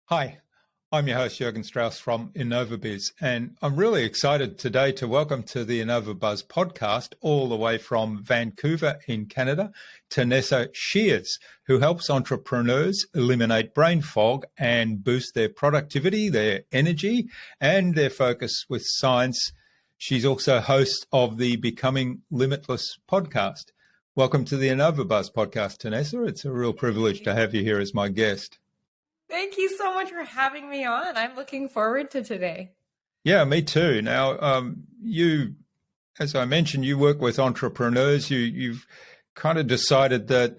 Hi, I'm your host, Jürgen Strauss from Innova.Buzz, and I'm really excited today to welcome to the Innova.Buzz podcast, all the way from Vancouver in Canada, Tanessa Shears, who helps entrepreneurs eliminate brain fog and boost their productivity, their energy, and their focus with science. She's also host of the Becoming Limitless Podcast. Welcome to the Innova.Buzz podcast, Tanessa. It's a real privilege to have you here as my guest. Thank you so much for having me on. I'm looking forward to today. Yeah, me too. Now, you, as I mentioned, you work with entrepreneurs. You've kind of decided that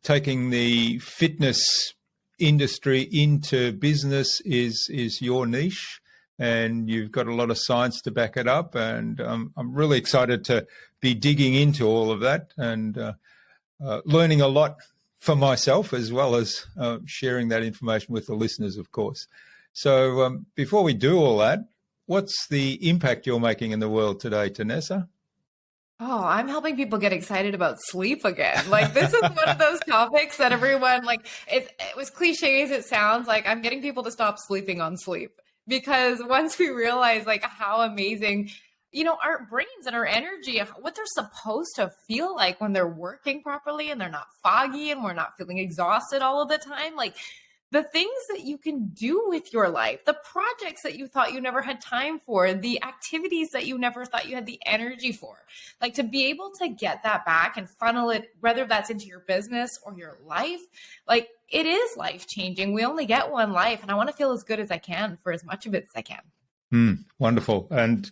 taking the fitness industry into business is your niche, and you've got a lot of science to back it up. And I'm really excited to be digging into all of that and learning a lot for myself, as well as sharing that information with the listeners, of course. So before we do all that, what's the impact you're making in the world today, Tanessa? Oh, I'm helping people get excited about sleep again. Like, this is one of those topics that everyone, like, it was cliche as it sounds, like I'm getting people to stop sleeping on sleep. Because once we realize like how amazing, our brains and our energy, what they're supposed to feel like when they're working properly and they're not foggy and we're not feeling exhausted all of the time, like the things that you can do with your life, the projects that you thought you never had time for, the activities that you never thought you had the energy for, like to be able to get that back and funnel it, whether that's into your business or your life, like it is life-changing. We only get one life, and I want to feel as good as I can for as much of it as I can. Wonderful. And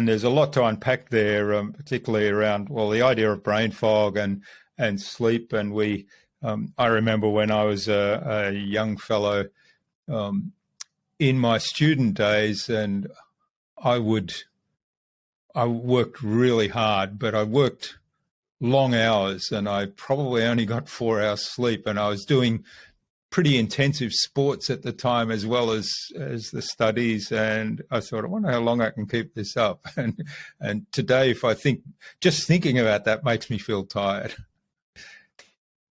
there's a lot to unpack there, particularly around, the idea of brain fog and sleep. And I remember when I was a young fellow in my student days, and I worked really hard, but I worked long hours, and I probably only got 4 hours sleep, and I was doing pretty intensive sports at the time, as well as the studies. And I thought, I wonder how long I can keep this up. And today, if I just thinking about that makes me feel tired.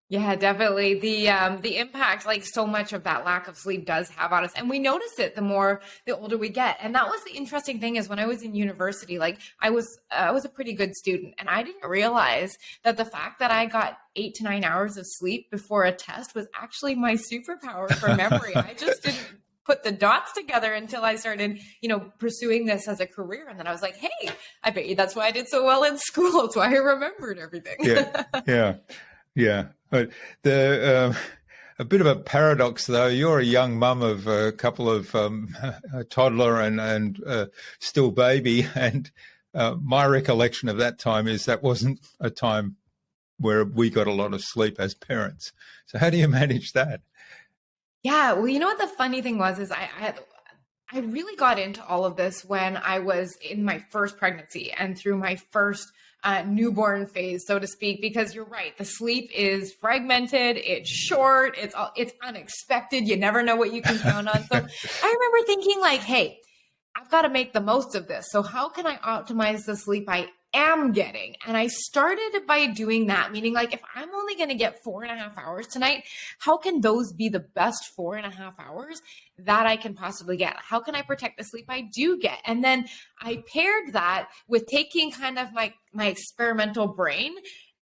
Yeah, definitely. The impact, like so much of that lack of sleep does have on us. And we notice it the older we get. And that was the interesting thing, is when I was in university, like I was a pretty good student, and I didn't realize that the fact that I got 8 to 9 hours of sleep before a test was actually my superpower for memory. I just didn't put the dots together until I started, pursuing this as a career. And then I was like, hey, I bet you that's why I did so well in school. It's why I remembered everything. Yeah. But a bit of a paradox, though. You're a young mum of a couple of a toddler and still baby, and my recollection of that time is that wasn't a time where we got a lot of sleep as parents. So how do you manage that? Yeah, well, you know what the funny thing was is I really got into all of this when I was in my first pregnancy and through my first newborn phase, so to speak, because you're right. The sleep is fragmented. It's short. It's unexpected. You never know what you can count on. So I remember thinking like, hey, I've got to make the most of this. So how can I optimize the sleep I am getting? And I started by doing that, meaning like, if I'm only going to get 4.5 hours tonight, how can those be the best 4.5 hours that I can possibly get? How can I protect the sleep I do get? And then I paired that with taking kind of my experimental brain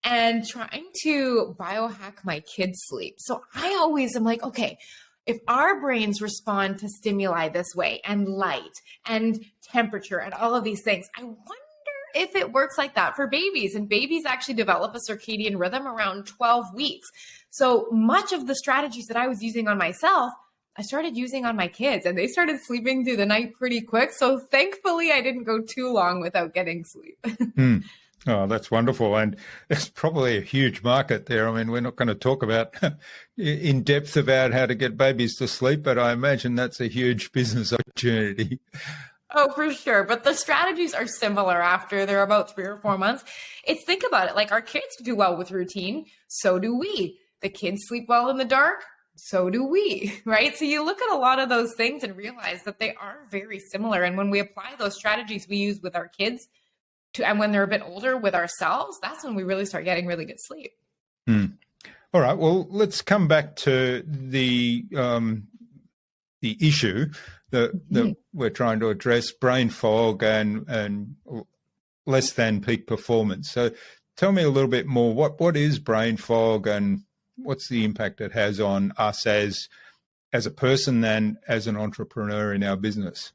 and trying to biohack my kids' sleep. So I always am like, okay, if our brains respond to stimuli this way, and light and temperature and all of these things, I wonder if it works like that for babies. And babies actually develop a circadian rhythm around 12 weeks. So much of the strategies that I was using on myself, I started using on my kids, and they started sleeping through the night pretty quick. So thankfully, I didn't go too long without getting sleep. Oh, that's wonderful. And there's probably a huge market there. I mean, we're not going to talk about in depth about how to get babies to sleep, but I imagine that's a huge business opportunity. Oh, for sure. But the strategies are similar after they're about 3 or 4 months. Think about it. Like, our kids do well with routine. So do we. The kids sleep well in the dark. So do we, right? So you look at a lot of those things and realize that they are very similar. And when we apply those strategies we use with our kids and when they're a bit older with ourselves, that's when we really start getting really good sleep. All right. Well, let's come back to the the issue that we're trying to address, brain fog and less than peak performance. So tell me a little bit more. What is brain fog and what's the impact it has on us as a person and as an entrepreneur in our business?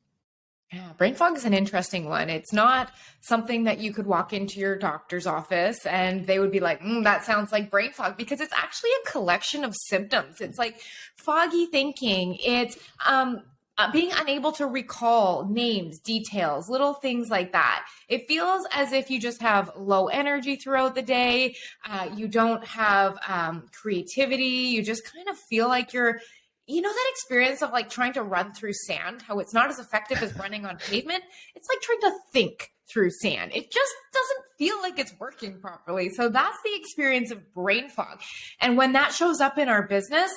Yeah, brain fog is an interesting one. It's not something that you could walk into your doctor's office and they would be like, that sounds like brain fog, because it's actually a collection of symptoms. It's like foggy thinking. It's being unable to recall names, details, little things like that. It feels as if you just have low energy throughout the day. You don't have creativity. You just kind of feel like you know that experience of like trying to run through sand, how it's not as effective as running on pavement? It's like trying to think through sand. It just doesn't feel like it's working properly. So that's the experience of brain fog. And when that shows up in our business,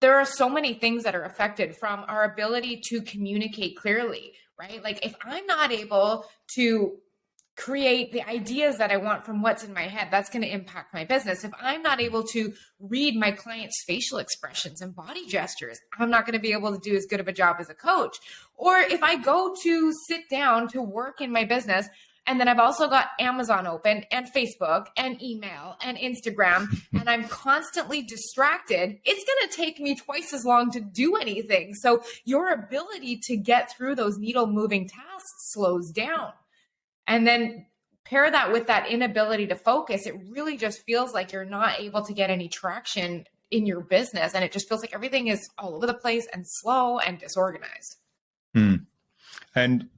there are so many things that are affected, from our ability to communicate clearly, right? Like if I'm not able to create the ideas that I want from what's in my head, that's going to impact my business. If I'm not able to read my clients' facial expressions and body gestures, I'm not going to be able to do as good of a job as a coach. Or if I go to sit down to work in my business, and then I've also got Amazon open and Facebook and email and Instagram, and I'm constantly distracted, it's going to take me twice as long to do anything. So your ability to get through those needle moving tasks slows down. And then pair that with that inability to focus, it really just feels like you're not able to get any traction in your business. And it just feels like everything is all over the place and slow and disorganized. And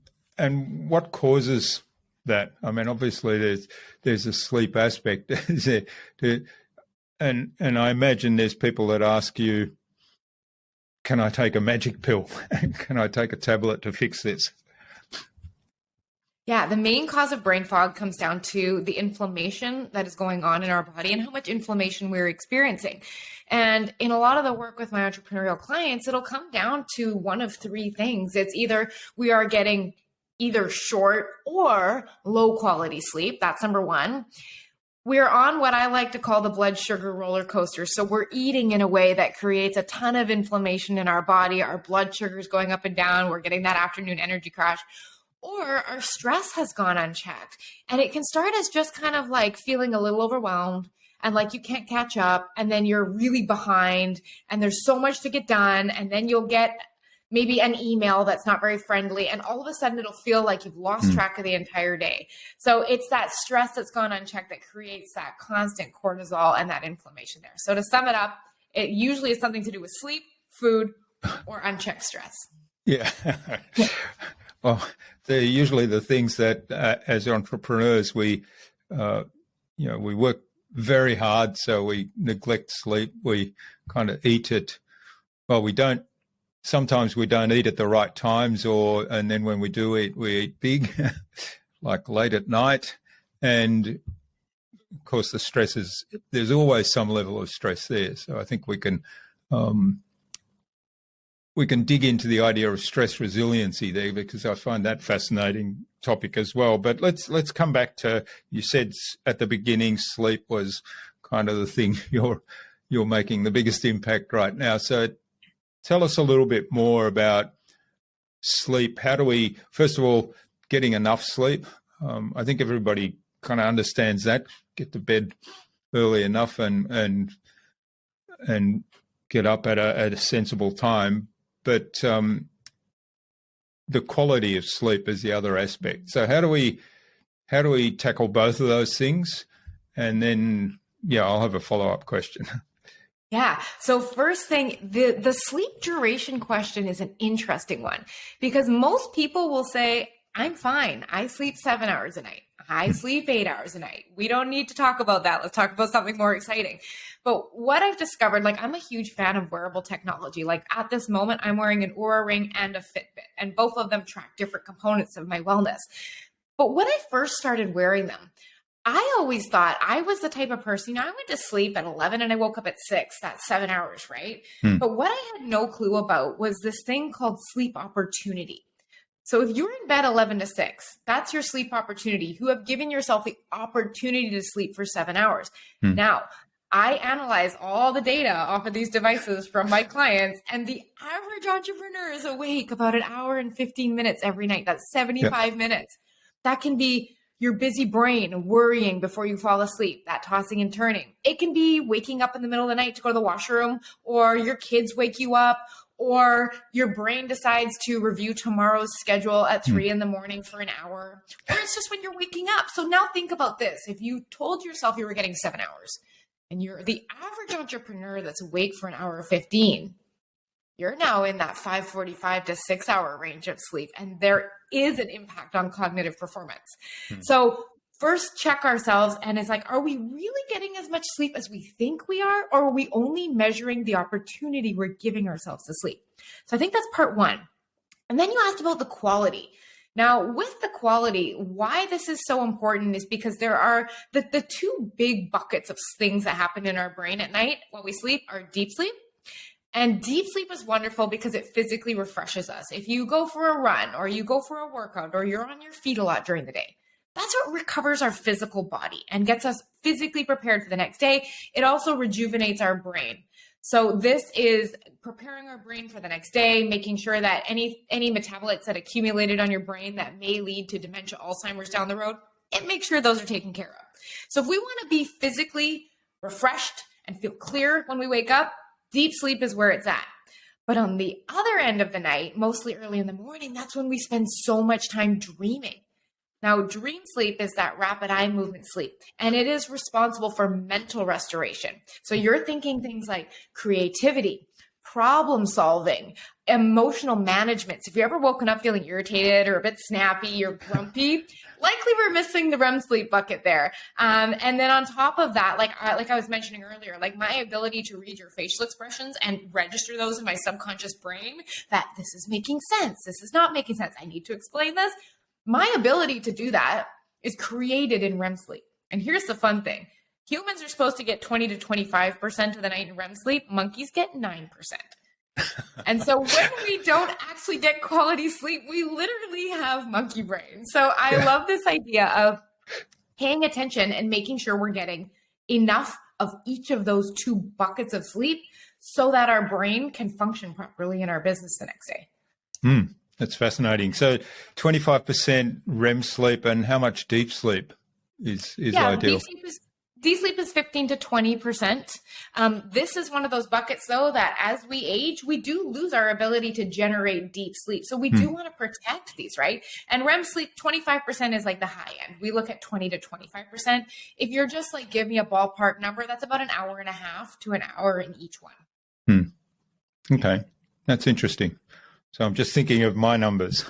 what causes that? I mean, obviously there's a sleep aspect. And I imagine there's people that ask you, can I take a magic pill? Can I take a tablet to fix this? Yeah, the main cause of brain fog comes down to the inflammation that is going on in our body and how much inflammation we're experiencing. And in a lot of the work with my entrepreneurial clients, it'll come down to one of three things. It's either we are getting either short or low quality sleep. That's number one. We're on what I like to call the blood sugar roller coaster. So we're eating in a way that creates a ton of inflammation in our body. Our blood sugar is going up and down. We're getting that afternoon energy crash. Or our stress has gone unchecked. And it can start as just kind of like feeling a little overwhelmed and like you can't catch up. And then you're really behind and there's so much to get done. And then you'll get maybe an email that's not very friendly. And all of a sudden it'll feel like you've lost track of the entire day. So it's that stress that's gone unchecked that creates that constant cortisol and that inflammation there. So to sum it up, it usually is something to do with sleep, food, or unchecked stress. Yeah. Well, they're usually the things that as entrepreneurs, we work very hard. So we neglect sleep. We kind of eat it. Well, sometimes we don't eat at the right times, and then when we do eat, we eat big, like late at night. And of course the stress there's always some level of stress there. So I think we can dig into the idea of stress resiliency there, because I find that fascinating topic as well. But let's come back to, you said at the beginning, sleep was kind of the thing you're making the biggest impact right now. So tell us a little bit more about sleep. How do we, first of all, getting enough sleep? I think everybody kind of understands that. Get to bed early enough and get up at a sensible time. But the quality of sleep is the other aspect. So how do we tackle both of those things? And then, I'll have a follow-up question. Yeah. So first thing, the sleep duration question is an interesting one, because most people will say, I'm fine. I sleep 7 hours a night. I sleep 8 hours a night. We don't need to talk about that. Let's talk about something more exciting. But what I've discovered, like, I'm a huge fan of wearable technology. Like at this moment, I'm wearing an Oura Ring and a Fitbit, and both of them track different components of my wellness. But when I first started wearing them, I always thought I was the type of person, I went to sleep at 11 and I woke up at 6. That's 7 hours, right? But what I had no clue about was this thing called sleep opportunity. So if you're in bed 11 to 6, that's your sleep opportunity. You have given yourself the opportunity to sleep for 7 hours. Now, I analyze all the data off of these devices from my clients, and the average entrepreneur is awake about an hour and 15 minutes every night. That's 75 minutes. That can be your busy brain worrying before you fall asleep, that tossing and turning. It can be waking up in the middle of the night to go to the washroom, or your kids wake you up, or your brain decides to review tomorrow's schedule at 3 a.m. for an hour, or it's just when you're waking up. So now think about this. If you told yourself you were getting 7 hours and you're the average entrepreneur that's awake for an hour 15, you're now in that 5:45 to 6 hour range of sleep. And there is an impact on cognitive performance. So first check ourselves, and it's like, are we really getting as much sleep as we think we are? Or are we only measuring the opportunity we're giving ourselves to sleep? So I think that's part one. And then you asked about the quality. Now, with the quality, why this is so important is because there are the two big buckets of things that happen in our brain at night while we sleep are deep sleep. And deep sleep is wonderful because it physically refreshes us. If you go for a run, or you go for a workout, or you're on your feet a lot during the day, that's what recovers our physical body and gets us physically prepared for the next day. It also rejuvenates our brain. So this is preparing our brain for the next day, making sure that any metabolites that accumulated on your brain that may lead to dementia, Alzheimer's down the road, it makes sure those are taken care of. So if we want to be physically refreshed and feel clear when we wake up, deep sleep is where it's at. But on the other end of the night, mostly early in the morning, that's when we spend so much time dreaming. Now, dream sleep is that rapid eye movement sleep, and it is responsible for mental restoration. So you're thinking things like creativity, problem solving, emotional management. So if you've ever woken up feeling irritated or a bit snappy or grumpy, likely we're missing the REM sleep bucket there. And then on top of that, like I was mentioning earlier, like my ability to read your facial expressions and register those in my subconscious brain, that this is making sense, this is not making sense, I need to explain this. My ability to do that is created in REM sleep. And here's the fun thing. Humans are supposed to get 20 to 25% of the night in REM sleep. Monkeys get 9%. And so when we don't actually get quality sleep, we literally have monkey brain. So I love this idea of paying attention and making sure we're getting enough of each of those two buckets of sleep so that our brain can function properly in our business the next day. That's fascinating. So 25% REM sleep, and how much deep sleep is ideal? Deep sleep is 15 to 20%. This is one of those buckets, though, that as we age, we do lose our ability to generate deep sleep. So we do want to protect these, right? And REM sleep, 25% is like the high end. We look at 20 to 25%. If you're just like, give me a ballpark number, that's about an hour and a half to an hour in each one. Okay. That's interesting. So I'm just thinking of my numbers.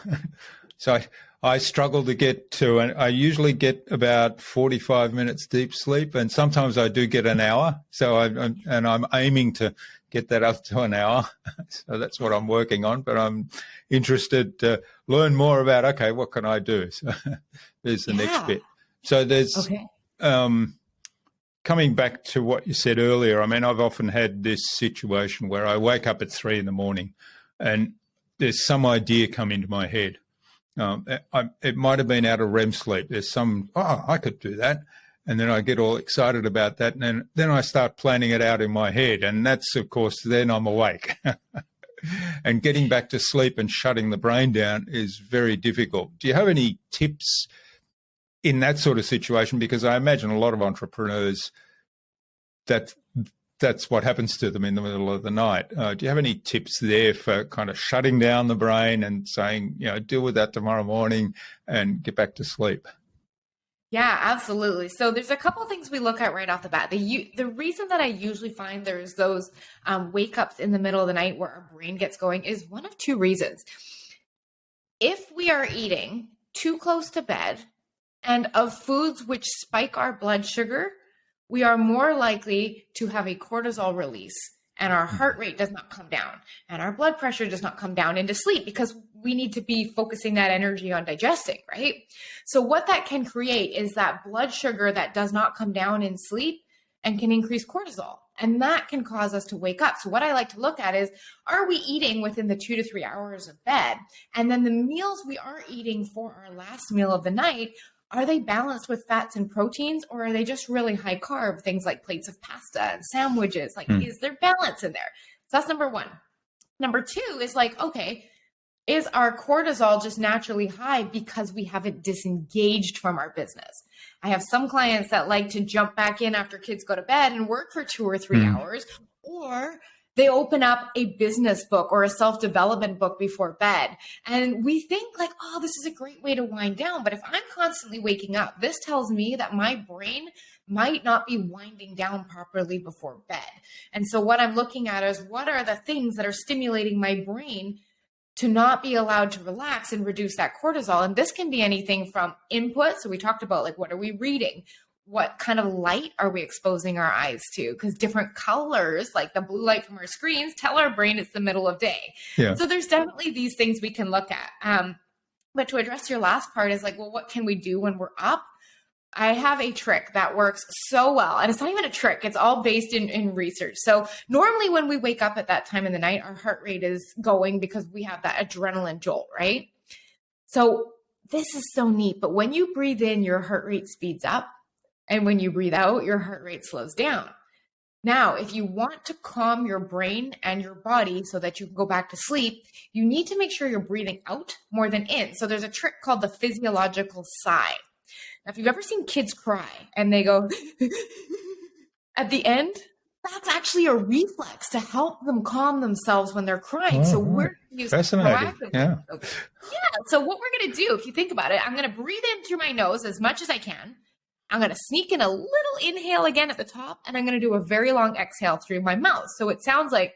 So I struggle to get to, and I usually get about 45 minutes deep sleep, and sometimes I do get an hour. So I'm aiming to get that up to an hour. So that's what I'm working on. But I'm interested to learn more about, okay, what can I do? So there's the next bit. So there's coming back to what you said earlier. I mean, I've often had this situation where I wake up at 3 a.m. and there's some idea come into my head. It might have been out of REM sleep. There's some, I could do that. And then I get all excited about that. And then I start planning it out in my head. And that's, of course, then I'm awake. And getting back to sleep and shutting the brain down is very difficult. Do you have any tips in that sort of situation? Because I imagine a lot of entrepreneurs, that's what happens to them in the middle of the night. Do you have any tips there for kind of shutting down the brain and saying, deal with that tomorrow morning and get back to sleep? Yeah, absolutely. So there's a couple of things we look at right off the bat. The reason that I usually find there's those wake ups in the middle of the night where our brain gets going is one of two reasons. If we are eating too close to bed and of foods which spike our blood sugar, we are more likely to have a cortisol release, and our heart rate does not come down and our blood pressure does not come down into sleep because we need to be focusing that energy on digesting, right? So what that can create is that blood sugar that does not come down in sleep and can increase cortisol. And that can cause us to wake up. So what I like to look at is, are we eating within the 2 to 3 hours of bed? And then the meals we are eating for our last meal of the night, are they balanced with fats and proteins, or are they just really high carb, things like plates of pasta and sandwiches? Like, is there balance in there? So that's number one. Number two is like, okay, is our cortisol just naturally high because we haven't disengaged from our business? I have some clients that like to jump back in after kids go to bed and work for 2 or 3 hours, or they open up a business book or a self-development book before bed. And we think like, oh, this is a great way to wind down. But if I'm constantly waking up, this tells me that my brain might not be winding down properly before bed. And so what I'm looking at is, what are the things that are stimulating my brain to not be allowed to relax and reduce that cortisol? And this can be anything from input. So we talked about like, what are we reading? What kind of light are we exposing our eyes to? Because different colors, like the blue light from our screens, tell our brain it's the middle of day. Yeah. So there's definitely these things we can look at. But to address your last part is like, well, what can we do when we're up? I have a trick that works so well. And it's not even a trick. It's all based in research. So normally when we wake up at that time in the night, our heart rate is going because we have that adrenaline jolt, right? So this is so neat. But when you breathe in, your heart rate speeds up. And when you breathe out, your heart rate slows down. Now, if you want to calm your brain and your body so that you can go back to sleep, you need to make sure you're breathing out more than in. So there's a trick called the physiological sigh. Now, if you've ever seen kids cry and they go at the end, that's actually a reflex to help them calm themselves when they're crying. So we're using proactively. Yeah. So what we're going to do, if you think about it, I'm going to breathe in through my nose as much as I can. I'm going to sneak in a little inhale again at the top, and I'm going to do a very long exhale through my mouth. So it sounds like,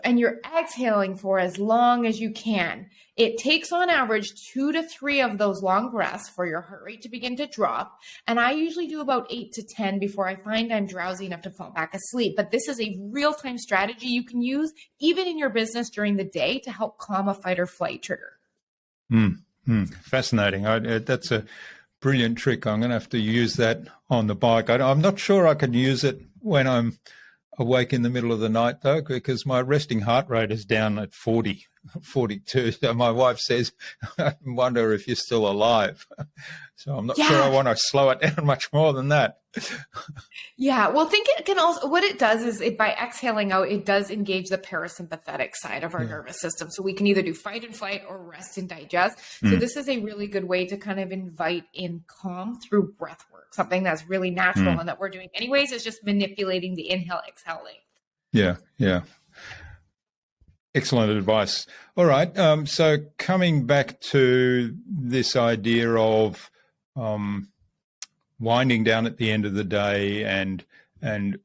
and you're exhaling for as long as you can. It takes on average 2 to 3 of those long breaths for your heart rate to begin to drop. And I usually do about 8 to 10 before I find I'm drowsy enough to fall back asleep. But this is a real-time strategy you can use even in your business during the day to help calm a fight or flight trigger. Fascinating. That's a brilliant trick. I'm going to have to use that on the bike. I'm not sure I can use it when I'm awake in the middle of the night, though, because my resting heart rate is down at 40, 42. So my wife says, I wonder if you're still alive. So I'm not sure I want to slow it down much more than that. Yeah. Well, think it can also, what it does is by exhaling out, it does engage the parasympathetic side of our nervous system. So we can either do fight and flight or rest and digest. So this is a really good way to kind of invite in calm through breath work, something that's really natural and that we're doing anyways. Is just manipulating the inhale, exhaling. Yeah. Excellent advice. All right. So coming back to this idea of winding down at the end of the day and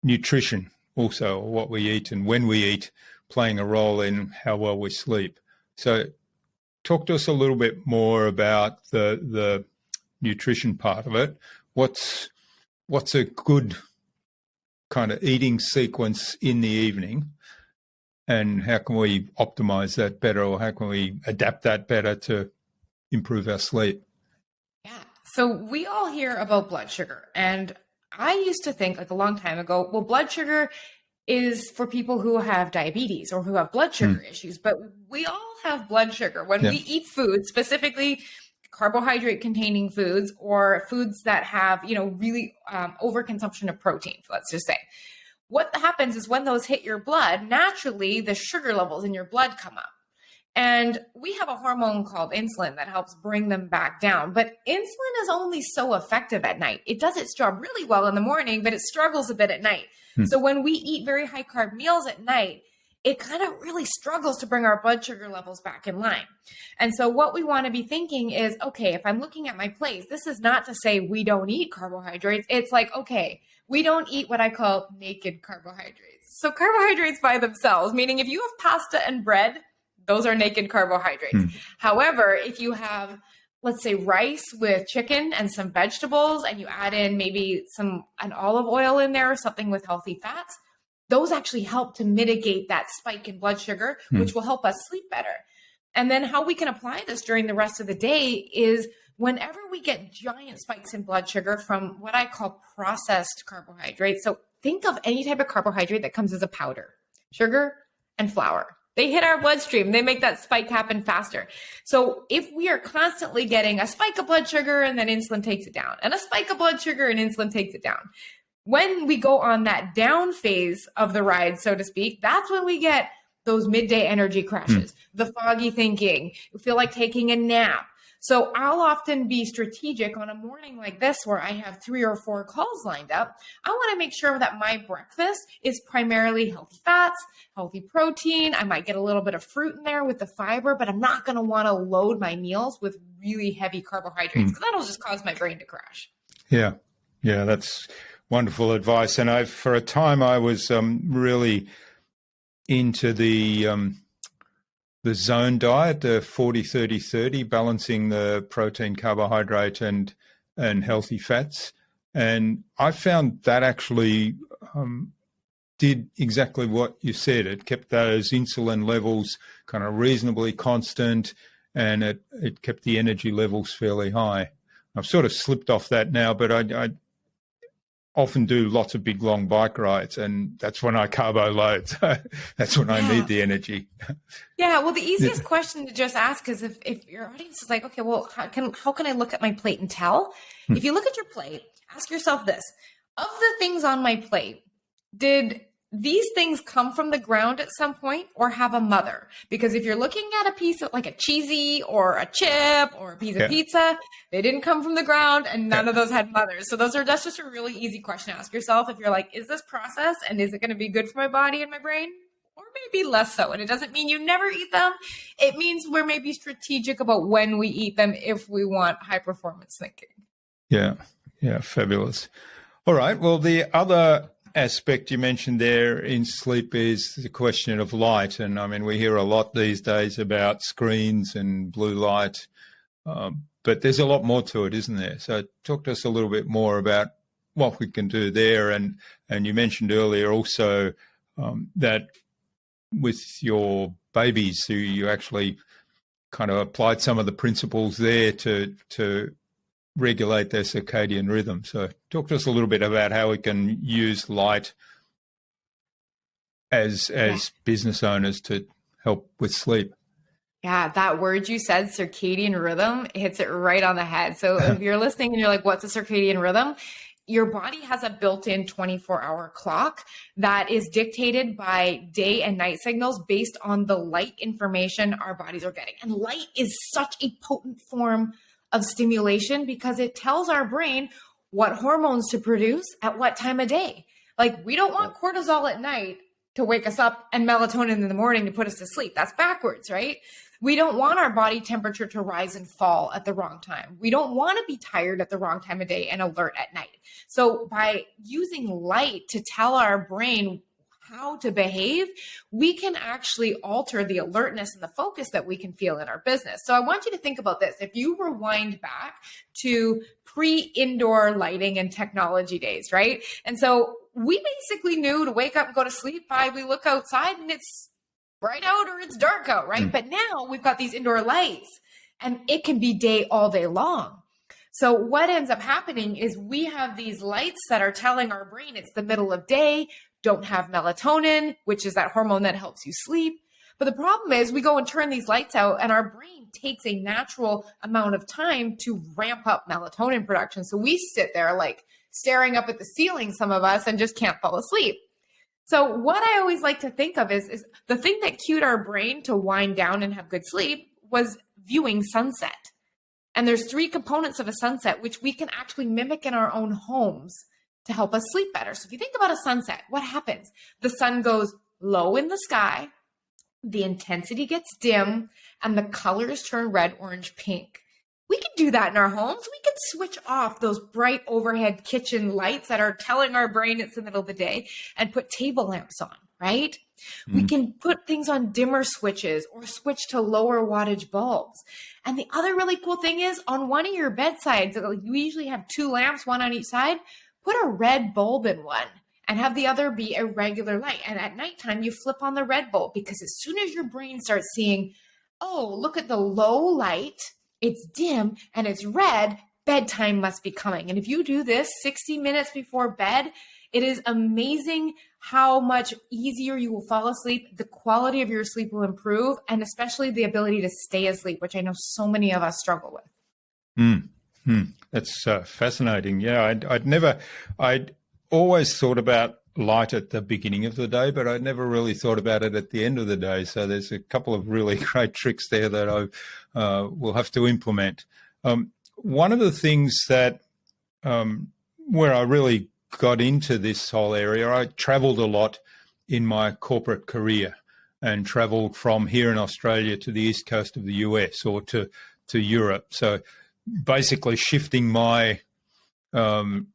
nutrition also, what we eat and when we eat, playing a role in how well we sleep. So talk to us a little bit more about the nutrition part of it. What's a good kind of eating sequence in the evening, and how can we optimize that better, or how can we adapt that better to improve our sleep? Yeah. So we all hear about blood sugar, and I used to think like a long time ago, well, blood sugar is for people who have diabetes or who have blood sugar issues, but we all have blood sugar when we eat food, specifically carbohydrate containing foods or foods that have, really overconsumption of protein. Let's just say what happens is when those hit your blood, naturally the sugar levels in your blood come up. And we have a hormone called insulin that helps bring them back down. But insulin is only so effective at night. It does its job really well in the morning, but it struggles a bit at night. So when we eat very high carb meals at night, it kind of really struggles to bring our blood sugar levels back in line. And so what we want to be thinking is, okay, if I'm looking at my plate, this is not to say we don't eat carbohydrates. It's like, okay, we don't eat what I call naked carbohydrates. So carbohydrates by themselves, meaning if you have pasta and bread, those are naked carbohydrates. However, if you have, let's say, rice with chicken and some vegetables, and you add in maybe an olive oil in there or something with healthy fats, those actually help to mitigate that spike in blood sugar, which will help us sleep better. And then how we can apply this during the rest of the day is whenever we get giant spikes in blood sugar from what I call processed carbohydrates. So think of any type of carbohydrate that comes as a powder, sugar and flour. They hit our bloodstream. They make that spike happen faster. So if we are constantly getting a spike of blood sugar and then insulin takes it down, and a spike of blood sugar and insulin takes it down, when we go on that down phase of the ride, so to speak, that's when we get those midday energy crashes, the foggy thinking, we feel like taking a nap. So I'll often be strategic on a morning like this where I have 3 or 4 calls lined up. I want to make sure that my breakfast is primarily healthy fats, healthy protein. I might get a little bit of fruit in there with the fiber, but I'm not going to want to load my meals with really heavy carbohydrates because that'll just cause my brain to crash. Yeah, that's wonderful advice. And for a time, I was really into the zone diet, the 40-30-30, balancing the protein, carbohydrate, and healthy fats. And I found that actually did exactly what you said. It kept those insulin levels kind of reasonably constant, and it kept the energy levels fairly high. I've sort of slipped off that now, but I often do lots of big, long bike rides, and that's when I carbo load. So that's when I need the energy. Yeah, well, the easiest question to just ask is if your audience is like, okay, well, how can I look at my plate and tell? If you look at your plate, ask yourself this. Of the things on my plate, did these things come from the ground at some point or have a mother? Because if you're looking at a piece of like a cheesy or a chip or a piece of pizza, they didn't come from the ground and none of those had mothers. So that's just a really easy question to ask yourself. If you're like, is this processed and is it going to be good for my body and my brain? Or maybe less so. And it doesn't mean you never eat them. It means we're maybe strategic about when we eat them if we want high performance thinking. Yeah, fabulous. All right. Well, the other aspect you mentioned there in sleep is the question of light. And I mean, we hear a lot these days about screens and blue light, but there's a lot more to it, isn't there? So talk to us a little bit more about what we can do there. And you mentioned earlier also that with your babies, who you actually kind of applied some of the principles there to regulate their circadian rhythm. So talk to us a little bit about how we can use light as business owners to help with sleep. Yeah, that word you said, circadian rhythm, hits it right on the head. So if you're listening and you're like, what's a circadian rhythm? Your body has a built-in 24-hour clock that is dictated by day and night signals based on the light information our bodies are getting. And light is such a potent form of stimulation because it tells our brain what hormones to produce at what time of day. Like, we don't want cortisol at night to wake us up and melatonin in the morning to put us to sleep. That's backwards, right? We don't want our body temperature to rise and fall at the wrong time. We don't want to be tired at the wrong time of day and alert at night. So by using light to tell our brain how to behave, we can actually alter the alertness and the focus that we can feel in our business. So I want you to think about this. If you rewind back to pre-indoor lighting and technology days, right? And so we basically knew to wake up and go to sleep by we look outside and it's bright out or it's dark out, right? But now we've got these indoor lights and it can be day all day long. So what ends up happening is we have these lights that are telling our brain it's the middle of day, don't have melatonin, which is that hormone that helps you sleep. But the problem is we go and turn these lights out and our brain takes a natural amount of time to ramp up melatonin production. So we sit there like staring up at the ceiling, some of us, and just can't fall asleep. So what I always like to think of is the thing that cued our brain to wind down and have good sleep was viewing sunset. And there's 3 components of a sunset, which we can actually mimic in our own homes to help us sleep better. So if you think about a sunset, what happens? The sun goes low in the sky, the intensity gets dim, and the colors turn red, orange, pink. We can do that in our homes. We can switch off those bright overhead kitchen lights that are telling our brain it's the middle of the day and put table lamps on, right? We can put things on dimmer switches or switch to lower wattage bulbs. And the other really cool thing is on one of your bedsides, you usually have 2 lamps, one on each side, put a red bulb in one and have the other be a regular light. And at nighttime, you flip on the red bulb because as soon as your brain starts seeing, oh, look at the low light, it's dim and it's red, bedtime must be coming. And if you do this 60 minutes before bed, it is amazing how much easier you will fall asleep. The quality of your sleep will improve, and especially the ability to stay asleep, which I know so many of us struggle with. That's fascinating. Yeah, I'd always thought about light at the beginning of the day, but I'd never really thought about it at the end of the day. So there's a couple of really great tricks there that I will have to implement. One of the things that where I really got into this whole area, I traveled a lot in my corporate career and traveled from here in Australia to the east coast of the US or to Europe. So basically shifting my, going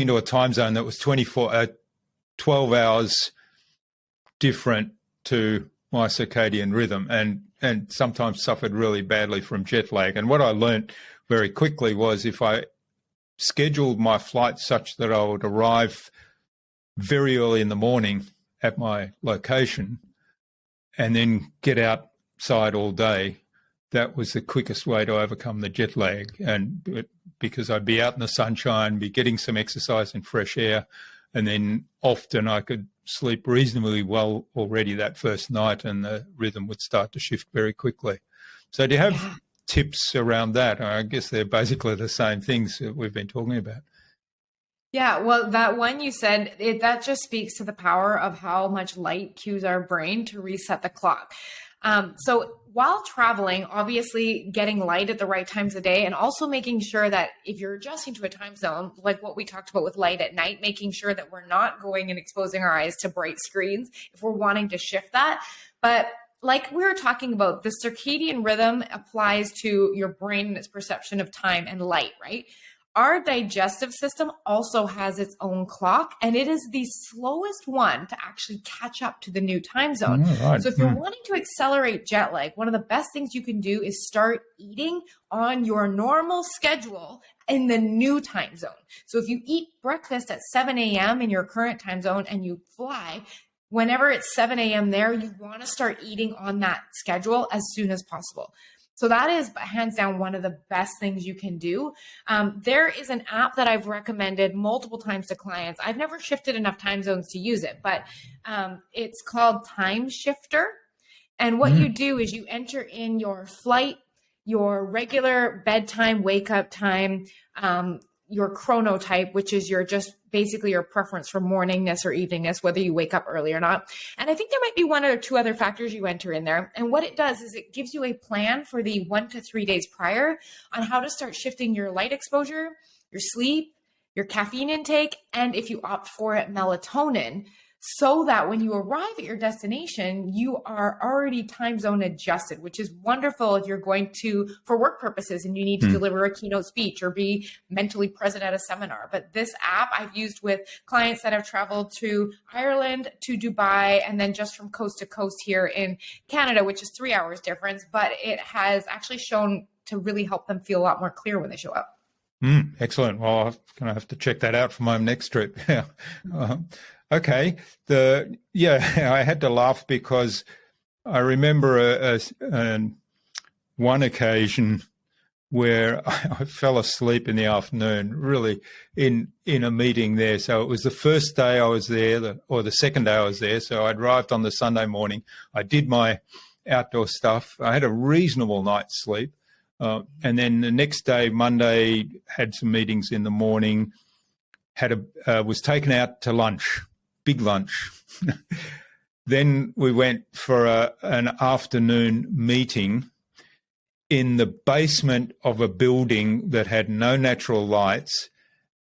into a time zone that was 12 hours different to my circadian rhythm, and sometimes suffered really badly from jet lag. And what I learned very quickly was if I scheduled my flight such that I would arrive very early in the morning at my location and then get outside all day, that was the quickest way to overcome the jet lag. And because I'd be out in the sunshine, be getting some exercise and fresh air, and then often I could sleep reasonably well already that first night, and the rhythm would start to shift very quickly. So do you have tips around that? I guess they're basically the same things that we've been talking about. Yeah, well, that one you said, that just speaks to the power of how much light cues our brain to reset the clock. So while traveling, obviously getting light at the right times of day, and also making sure that if you're adjusting to a time zone, like what we talked about with light at night, making sure that we're not going and exposing our eyes to bright screens if we're wanting to shift that. But like we were talking about, the circadian rhythm applies to your brain and its perception of time and light, right? Our digestive system also has its own clock, and it is the slowest one to actually catch up to the new time zone. Right. So if you're wanting to accelerate jet lag, one of the best things you can do is start eating on your normal schedule in the new time zone. So if you eat breakfast at 7 a.m. in your current time zone and you fly, whenever it's 7 a.m. there, you want to start eating on that schedule as soon as possible. So that is hands down one of the best things you can do. There is an app that I've recommended multiple times to clients. I've never shifted enough time zones to use it, but it's called Time Shifter. And what you do is you enter in your flight, your regular bedtime, wake up time, your chronotype, which is your just basically your preference for morningness or eveningness, whether you wake up early or not. And I think there might be one or two other factors you enter in there. And what it does is it gives you a plan for the 1 to 3 days prior on how to start shifting your light exposure, your sleep, your caffeine intake, and if you opt for it, melatonin, so that when you arrive at your destination, you are already time zone adjusted, which is wonderful if you're going to, for work purposes, and you need to deliver a keynote speech or be mentally present at a seminar. But this app I've used with clients that have traveled to Ireland, to Dubai, and then just from coast to coast here in Canada, which is 3 hours difference, but it has actually shown to really help them feel a lot more clear when they show up. Excellent. Well, I'm going to have to check that out for my next trip. Okay. I had to laugh because I remember one occasion where I fell asleep in the afternoon, really in a meeting there. So it was the first day I was there, or the second day I was there. So I arrived on the Sunday morning. I did my outdoor stuff. I had a reasonable night's sleep. And then the next day, Monday, had some meetings in the morning, was taken out to lunch. Big lunch. Then we went for an afternoon meeting in the basement of a building that had no natural lights,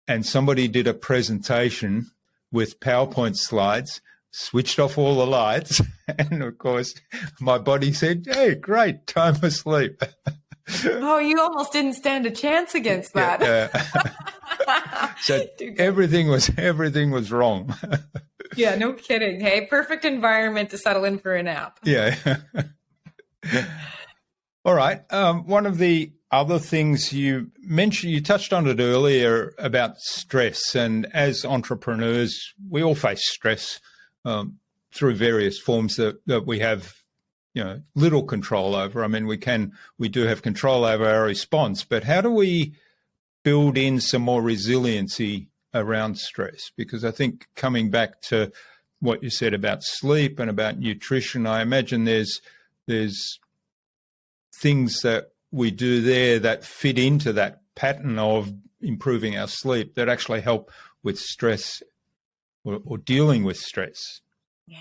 and somebody did a presentation with PowerPoint slides, switched off all the lights, and of course my body said, "Hey, great, time for sleep." Oh, you almost didn't stand a chance against that. So everything was wrong. Yeah, no kidding. Hey, perfect environment to settle in for a nap. Yeah. All right. One of the other things you mentioned, you touched on it earlier about stress. And as entrepreneurs, we all face stress through various forms that we have, little control over. I mean, we do have control over our response, but how do we build in some more resiliency around stress? Because I think coming back to what you said about sleep and about nutrition, I imagine there's things that we do there that fit into that pattern of improving our sleep that actually help with stress or dealing with stress. Yeah.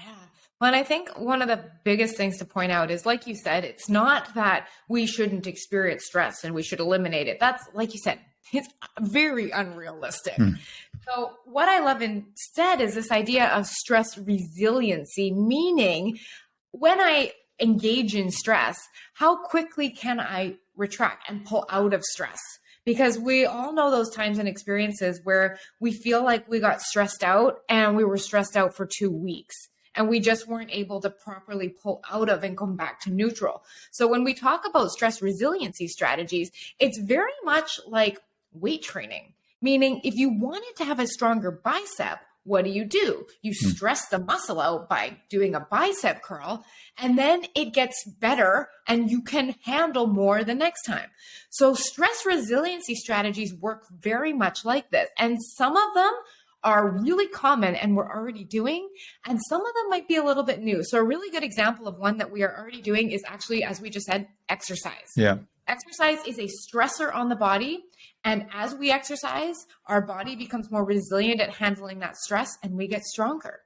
Well, and I think one of the biggest things to point out is, like you said, it's not that we shouldn't experience stress and we should eliminate it. That's, like you said, it's very unrealistic. So what I love instead is this idea of stress resiliency, meaning when I engage in stress, how quickly can I retract and pull out of stress? Because we all know those times and experiences where we feel like we got stressed out and we were stressed out for 2 weeks and we just weren't able to properly pull out of and come back to neutral. So when we talk about stress resiliency strategies, it's very much like weight training, meaning if you wanted to have a stronger bicep, what do? You stress the muscle out by doing a bicep curl, and then it gets better and you can handle more the next time. So stress resiliency strategies work very much like this. And some of them are really common and we're already doing, and some of them might be a little bit new. So a really good example of one that we are already doing is actually, as we just said, exercise. Yeah. Exercise is a stressor on the body. And as we exercise, our body becomes more resilient at handling that stress and we get stronger.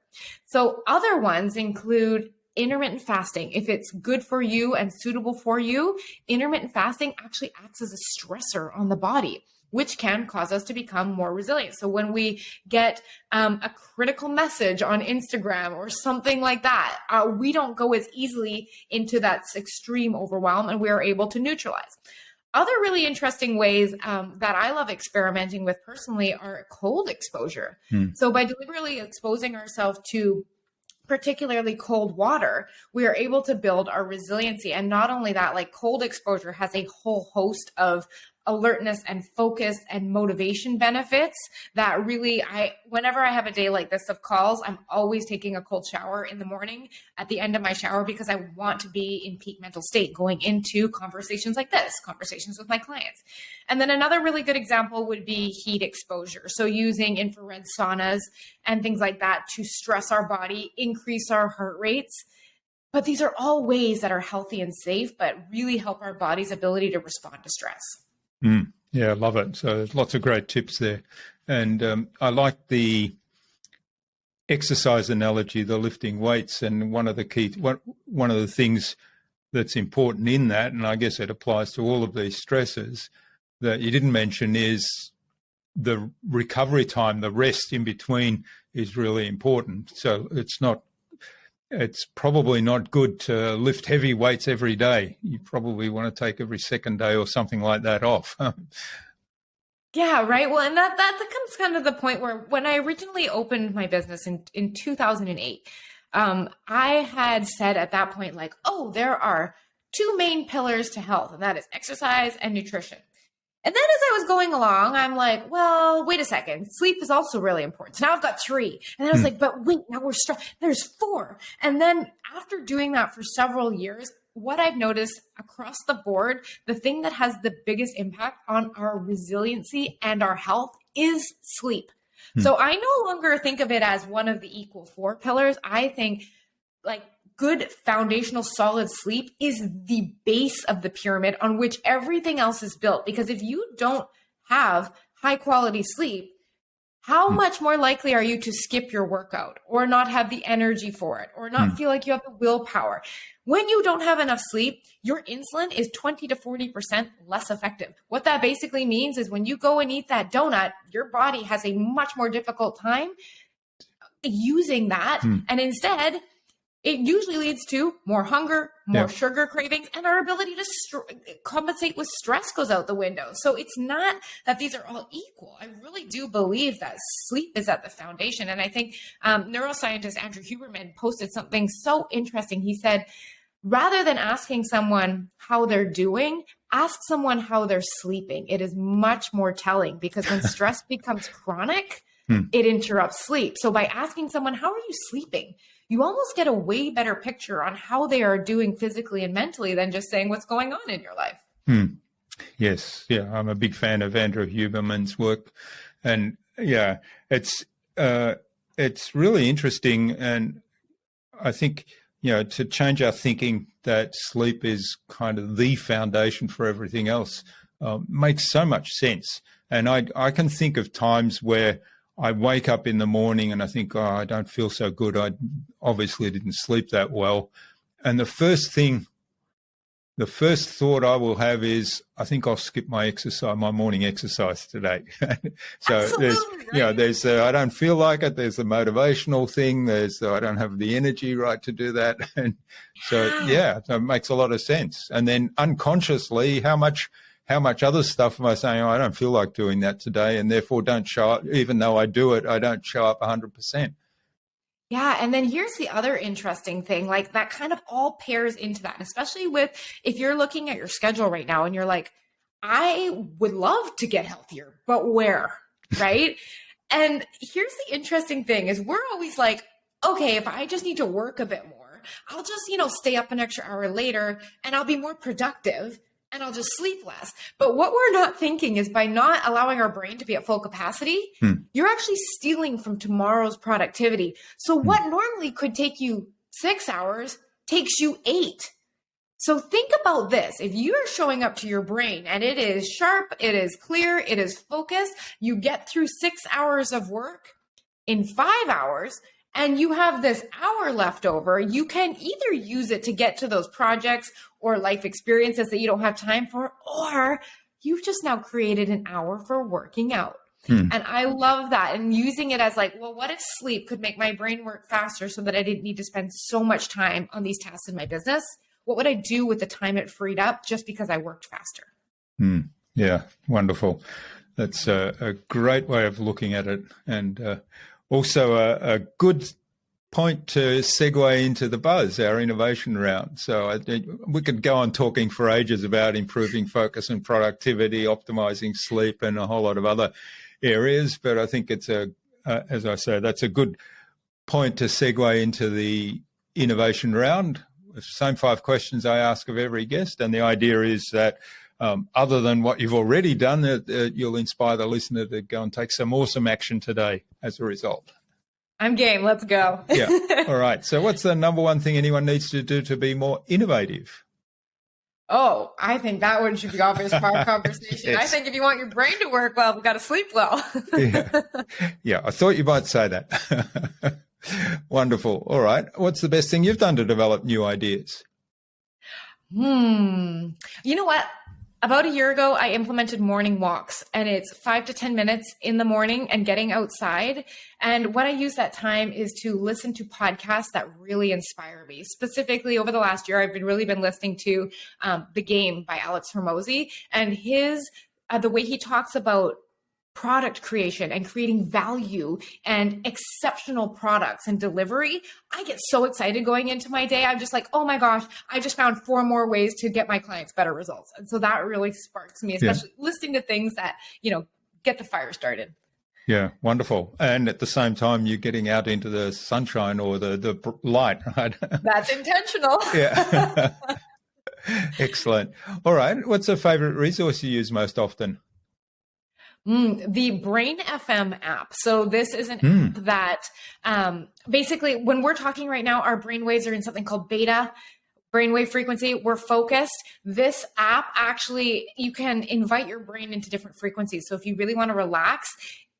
So other ones include intermittent fasting. If it's good for you and suitable for you, intermittent fasting actually acts as a stressor on the body, which can cause us to become more resilient. So when we get a critical message on Instagram or something like that, we don't go as easily into that extreme overwhelm and we are able to neutralize. Other really interesting ways that I love experimenting with personally are cold exposure. So by deliberately exposing ourselves to particularly cold water, we are able to build our resiliency. And not only that, like cold exposure has a whole host of alertness and focus and motivation benefits that really, whenever I have a day like this of calls, I'm always taking a cold shower in the morning at the end of my shower because I want to be in peak mental state going into conversations like this, conversations with my clients. And then another really good example would be heat exposure. So using infrared saunas and things like that to stress our body, increase our heart rates. But these are all ways that are healthy and safe, but really help our body's ability to respond to stress. Yeah, I love it. So there's lots of great tips there. And I like the exercise analogy, the lifting weights. And one of the things that's important in that, and I guess it applies to all of these stresses that you didn't mention, is the recovery time, the rest in between is really important. So it's probably not good to lift heavy weights every day. You probably want to take every second day or something like that off. Yeah, right. Well, and that comes kind of the point where when I originally opened my business in 2008, I had said at that point, like, oh, there are two main pillars to health, and that is exercise and nutrition. And then as I was going along, I'm like, well, wait a second. Sleep is also really important. So now I've got 3. And then I was like, but wait, now there's 4. And then after doing that for several years, what I've noticed across the board, the thing that has the biggest impact on our resiliency and our health is sleep. So I no longer think of it as one of the equal 4 pillars. I think like good foundational solid sleep is the base of the pyramid on which everything else is built. Because if you don't have high quality sleep, how much more likely are you to skip your workout or not have the energy for it or not feel like you have the willpower? When you don't have enough sleep, your insulin is 20 to 40% less effective. What that basically means is when you go and eat that donut, your body has a much more difficult time using that. And instead, it usually leads to more hunger, more sugar cravings, and our ability to compensate with stress goes out the window. So it's not that these are all equal. I really do believe that sleep is at the foundation. And I think neuroscientist Andrew Huberman posted something so interesting. He said, rather than asking someone how they're doing, ask someone how they're sleeping. It is much more telling because when stress becomes chronic, it interrupts sleep. So by asking someone, how are you sleeping? You almost get a way better picture on how they are doing physically and mentally than just saying what's going on in your life. Yes. Yeah. I'm a big fan of Andrew Huberman's work. And Yeah, it's really interesting, and I think to change our thinking that sleep is kind of the foundation for everything else makes so much sense. And I can think of times where I wake up in the morning and I think, oh, I don't feel so good. I obviously didn't sleep that well, and the first thought I will have is, I think I'll skip my morning exercise today. So Absolutely, there's I don't feel like it. There's the motivational thing. There's I don't have the energy to do that. And so, that makes a lot of sense. And then unconsciously, how much other stuff am I saying? Oh, I don't feel like doing that today, and therefore don't show up. Even though I do it, I don't show up 100%. Yeah. And then here's the other interesting thing, like that kind of all pairs into that, especially if you're looking at your schedule right now and you're like, I would love to get healthier, but where? Right. And here's the interesting thing is we're always like, okay, if I just need to work a bit more, I'll just, stay up an extra hour later and I'll be more productive. And I'll just sleep less. But what we're not thinking is by not allowing our brain to be at full capacity, you're actually stealing from tomorrow's productivity. So what normally could take you 6 hours takes you 8. So think about this. If you're showing up to your brain and it is sharp, it is clear, it is focused, you get through 6 hours of work in 5 hours, and you have this hour left over, you can either use it to get to those projects or life experiences that you don't have time for, or you've just now created an hour for working out. And I love that. And using it as like, well, what if sleep could make my brain work faster so that I didn't need to spend so much time on these tasks in my business? What would I do with the time it freed up just because I worked faster? Yeah, wonderful. That's a great way of looking at it. And also a good point to segue into the buzz, our innovation round. So I think we could go on talking for ages about improving focus and productivity, optimizing sleep, and a whole lot of other areas. But I think it's as I say, that's a good point to segue into the innovation round. The same 5 questions I ask of every guest. And the idea is that other than what you've already done, you'll inspire the listener to go and take some awesome action today as a result. I'm game. Let's go. Yeah. All right. So what's the number one thing anyone needs to do to be more innovative? Oh, I think that one should be obvious for our conversation. Yes. I think if you want your brain to work well, we've got to sleep well. Yeah, I thought you might say that. Wonderful. All right. What's the best thing you've done to develop new ideas? You know what? About a year ago, I implemented morning walks, and it's 5 to 10 minutes in the morning and getting outside. And what I use that time is to listen to podcasts that really inspire me. Specifically, over the last year, I've really been listening to The Game by Alex Hormozi, and the way he talks about product creation and creating value and exceptional products and delivery. I get so excited going into my day. I'm just like, oh my gosh, I just found 4 more ways to get my clients better results. And so that really sparks me, especially listening to things that, get the fire started. Yeah, wonderful. And at the same time, you're getting out into the sunshine or the light, right? That's intentional. Yeah. Excellent. All right. What's a favorite resource you use most often? The Brain FM app. So this is an app that basically when we're talking right now, our brain waves are in something called beta brainwave frequency. We're focused. This app actually, you can invite your brain into different frequencies. So if you really want to relax,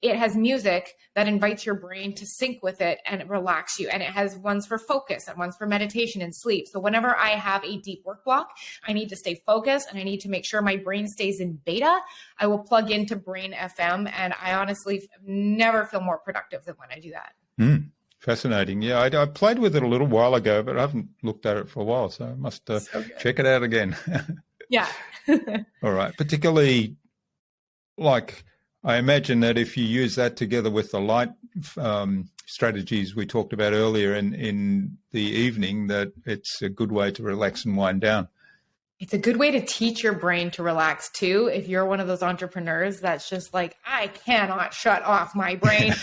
it has music that invites your brain to sync with it and relax you. And it has ones for focus and ones for meditation and sleep. So whenever I have a deep work block, I need to stay focused and I need to make sure my brain stays in beta. I will plug into Brain FM, and I honestly never feel more productive than when I do that. Fascinating. Yeah, I played with it a little while ago, but I haven't looked at it for a while. So I must check it out again. Yeah. All right. Particularly I imagine that if you use that together with the light strategies we talked about earlier in the evening, that it's a good way to relax and wind down. It's a good way to teach your brain to relax too. If you're one of those entrepreneurs that's just like, I cannot shut off my brain.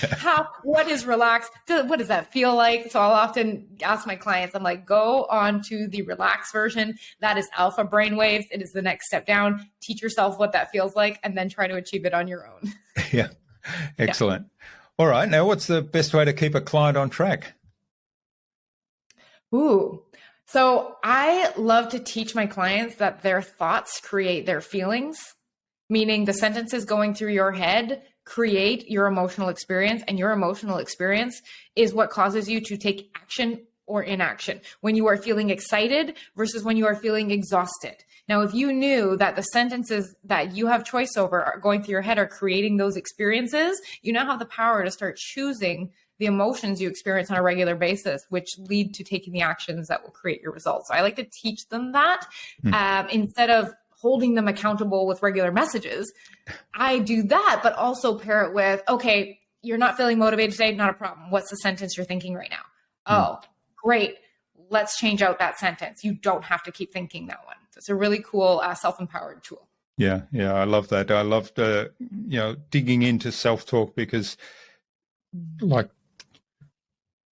What is relax? What does that feel like? So I'll often ask my clients, I'm like, go on to the relax version. That is alpha brainwaves. It is the next step down. Teach yourself what that feels like and then try to achieve it on your own. Yeah. Excellent. All right. Now, what's the best way to keep a client on track? Ooh. So I love to teach my clients that their thoughts create their feelings, meaning the sentences going through your head create your emotional experience, and your emotional experience is what causes you to take action or inaction when you are feeling excited versus when you are feeling exhausted. Now, if you knew that the sentences that you have choice over are going through your head are creating those experiences, you now have the power to start choosing the emotions you experience on a regular basis, which lead to taking the actions that will create your results. So I like to teach them that instead of holding them accountable with regular messages. I do that, but also pair it with, okay, you're not feeling motivated today, not a problem. What's the sentence you're thinking right now? Oh, great. Let's change out that sentence. You don't have to keep thinking that one. So it's a really cool self-empowered tool. Yeah. I love that. I loved, digging into self-talk because like,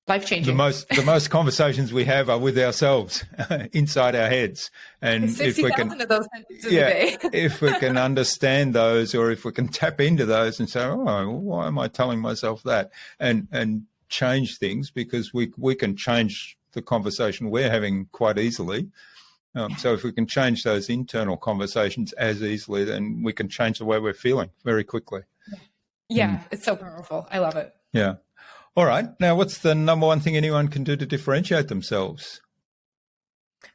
life-changing. The most conversations we have are with ourselves inside our heads. And 60,000 of those sentences a day. if we can understand those, or if we can tap into those and say, oh, why am I telling myself that? And change things, because we can change the conversation we're having quite easily. So if we can change those internal conversations as easily, then we can change the way we're feeling very quickly. Yeah, it's so powerful. I love it. Yeah. All right. Now, what's the number one thing anyone can do to differentiate themselves?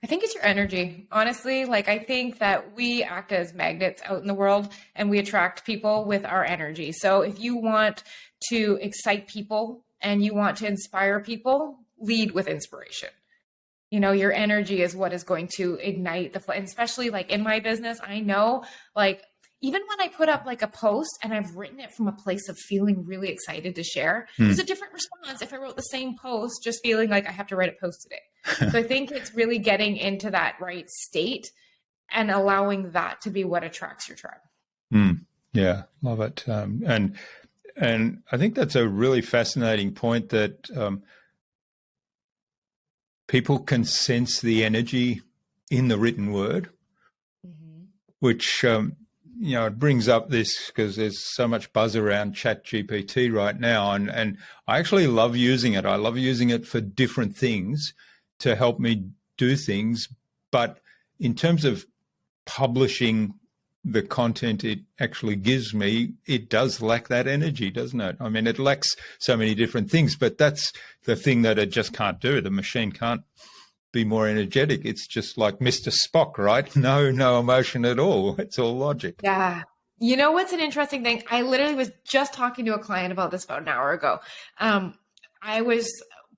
I think it's your energy. Honestly, I think that we act as magnets out in the world, and we attract people with our energy. So if you want to excite people and you want to inspire people, lead with inspiration. Your energy is what is going to ignite the flame. Especially in my business, I know even when I put up a post and I've written it from a place of feeling really excited to share, there's a different response if I wrote the same post just feeling like I have to write a post today. So I think it's really getting into that right state and allowing that to be what attracts your tribe. Yeah, love it. And I think that's a really fascinating point, that people can sense the energy in the written word, which it brings up this because there's so much buzz around ChatGPT right now, and I actually love using it. I love using it for different things to help me do things. But in terms of publishing the content it actually gives me, it does lack that energy, doesn't it? I mean, it lacks so many different things, but that's the thing that it just can't do. The machine can't be more energetic. It's just like Mr. Spock, right? No emotion at all. It's all logic. Yeah. You know what's an interesting thing? I literally was just talking to a client about this about an hour ago. I was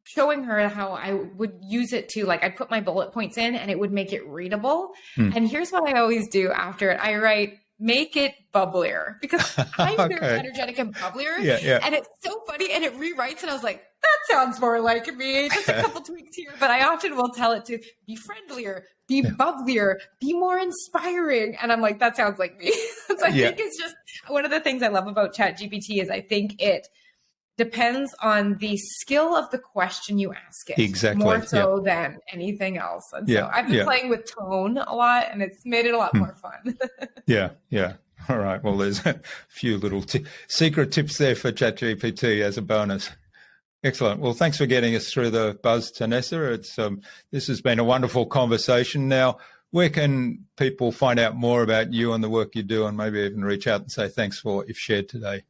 showing her how I would use it to I'd put my bullet points in and it would make it readable. And here's what I always do after it. I write, make it bubblier, because I'm very energetic and bubblier. Yeah. And it's so funny. And it rewrites and I was like, that sounds more like me. Just a couple tweaks here. But I often will tell it to be friendlier, be bubblier, be more inspiring. And I'm like, that sounds like me. So I think it's just one of the things I love about ChatGPT is I think it depends on the skill of the question you ask it. Exactly. More so than anything else. And so I've been playing with tone a lot, and it's made it a lot more fun. Yeah. All right. Well, there's a few little secret tips there for ChatGPT as a bonus. Excellent. Well, thanks for getting us through the buzz, Tanessa. It's this has been a wonderful conversation. Now, where can people find out more about you and the work you do, and maybe even reach out and say thanks for what you've shared today?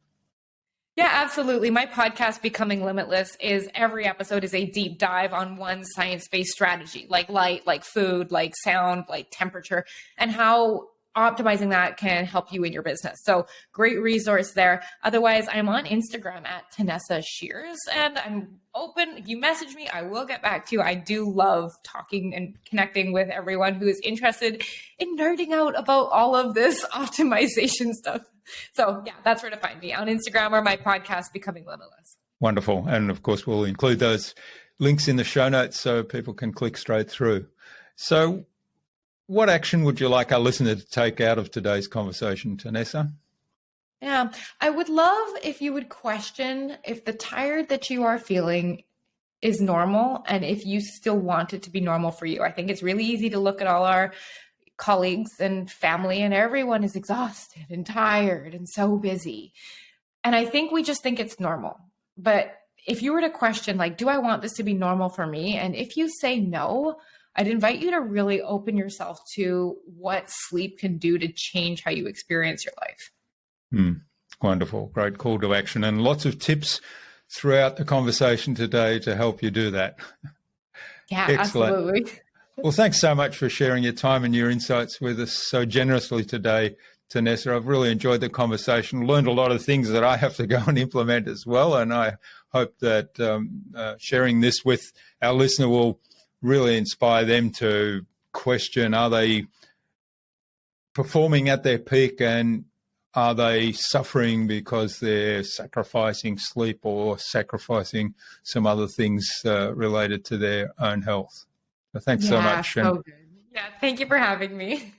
Yeah, absolutely. My podcast, Becoming Limitless, is every episode is a deep dive on one science-based strategy, like light, like food, like sound, like temperature, and how optimizing that can help you in your business. So great resource there. Otherwise, I'm on Instagram at Tanessa Shears, and I'm open. If you message me, I will get back to you. I do love talking and connecting with everyone who is interested in nerding out about all of this optimization stuff. So yeah, that's where to find me, on Instagram or my podcast, Becoming Limitless. Wonderful. And of course, we'll include those links in the show notes so people can click straight through. So what action would you like our listener to take out of today's conversation, Tanessa? Yeah, I would love if you would question if the tired that you are feeling is normal, and if you still want it to be normal for you. I think it's really easy to look at all our colleagues and family, and everyone is exhausted and tired and so busy. And I think we just think it's normal. But if you were to question, like, do I want this to be normal for me? And if you say no, I'd invite you to really open yourself to what sleep can do to change how you experience your life. Wonderful. Great call to action, and lots of tips throughout the conversation today to help you do that. Yeah, Excellent. absolutely. Well, thanks so much for sharing your time and your insights with us so generously today, Tanessa. I've really enjoyed the conversation, learned a lot of things that I have to go and implement as well. And I hope that sharing this with our listener will really inspire them to question, are they performing at their peak, and are they suffering because they're sacrificing sleep or sacrificing some other things related to their own health? So thanks so much. So good. Yeah, thank you for having me.